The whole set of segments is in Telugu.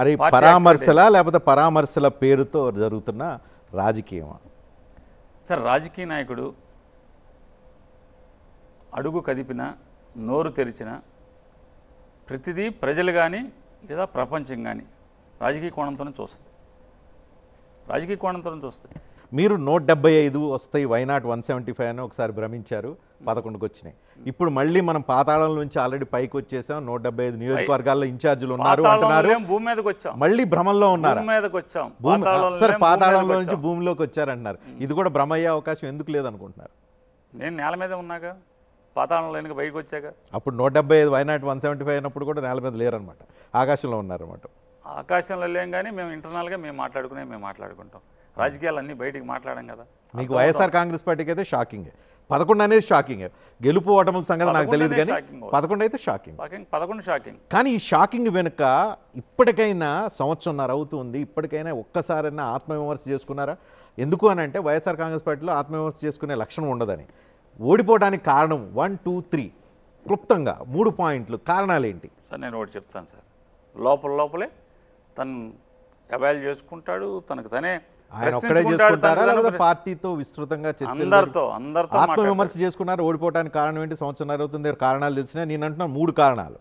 అది పార్టీ పరామర్శలా లేకపోతే పరామర్శల పేరుతో జరుగుతున్న రాజకీయమా? సార్ రాజకీయ నాయకుడు అడుగు కదిపిన నోరు తెరిచిన ప్రతిదీ ప్రజలు కానీ లేదా ప్రపంచం కానీ రాజకీయ కోణంతోనే చూస్తుంది. రాజకీయ కోణంతోనే చూస్తుంది. మీరు 175 వస్తాయి, వైనాట్ 175 అని ఒకసారి భ్రమించారు, 11కి వచ్చినాయి. ఇప్పుడు మళ్ళీ మనం పాతాళం నుంచి ఆల్రెడీ పైకి వచ్చేసాం, 175 నియోజకవర్గాల్లో ఇన్ఛార్జీలు ఉన్నారు అంటున్నారు. భూమి మీదకి వచ్చాం, మళ్ళీ భ్రమంలో ఉన్నారు. సరే, పాతాళంలో నుంచి భూమిలోకి వచ్చారంటున్నారు. ఇది కూడా భ్రమ అయ్యే అవకాశం ఎందుకు లేదనుకుంటున్నారు? నేను నేల మీద ఉన్నాగా, పాతాళంలో వెనుక బయటకు వచ్చాక. అప్పుడు 175 వైనాట్ 175 అయినప్పుడు కూడా నేల మీద లేరనమాట, ఆకాశంలో ఉన్నారన్నమాట. ఆకాశంలో లేం కానీ మేము ఇంటర్నల్గా మేము మాట్లాడుకుంటాం. రాజకీయాలు అన్నీ బయటికి మాట్లాడాం కదా. మీకు వైఎస్ఆర్ కాంగ్రెస్ పార్టీకి అయితే షాకింగ్, 11 అనేది షాకింగ్. గెలుపు ఓటముల సంగతి నాకు తెలియదు కానీ 11 అయితే షాకింగ్. 11 షాకింగ్. కానీ ఈ షాకింగ్ వెనుక ఇప్పటికైనా సంవత్సరంన్నర అవుతుంది, ఇప్పటికైనా ఒక్కసారైనా ఆత్మవిమర్శ చేసుకున్నారా? ఎందుకు అని అంటే వైఎస్ఆర్ కాంగ్రెస్ పార్టీలో ఆత్మవిమర్శ చేసుకునే లక్షణం ఉండదని. ఓడిపోవడానికి కారణం 1, 2, 3 క్లుప్తంగా 3 పాయింట్లు కారణాలు ఏంటి సార్? నేను ఒకటి చెప్తాను సార్. లోపలే తను అవాయిల్ చేసుకుంటాడు, తనకు తనే ఆయన ఒక్కడే చేసుకుంటారా లేదా పార్టీతో విస్తృతంగా అందరితో ఆత్మవిమర్శ చేసుకున్నారు? ఓడిపోవడానికి కారణం ఏంటి? సంవత్సరంన్నర అవుతుంది, కారణాలు తెలిసినా నేను అంటున్నా 3 కారణాలు.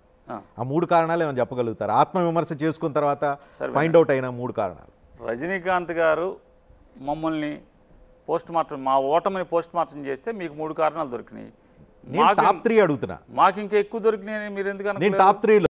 ఆ 3 కారణాలు ఏమైనా చెప్పగలుగుతారు? ఆత్మవిమర్శ చేసుకున్న తర్వాత ఫైండ్ అవుట్ అయిన 3 కారణాలు. రజనీకాంత్ గారు మమ్మల్ని పోస్ట్ మార్టం, మా ఓటమిని పోస్ట్ మార్టం చేస్తే మీకు 3 కారణాలు దొరికినాయి. టాప్ 3 అడుగుతున్నా, మాకు ఇంకా ఎక్కువ దొరికినాయి. మీరు ఎందుకు నేను టాప్ 3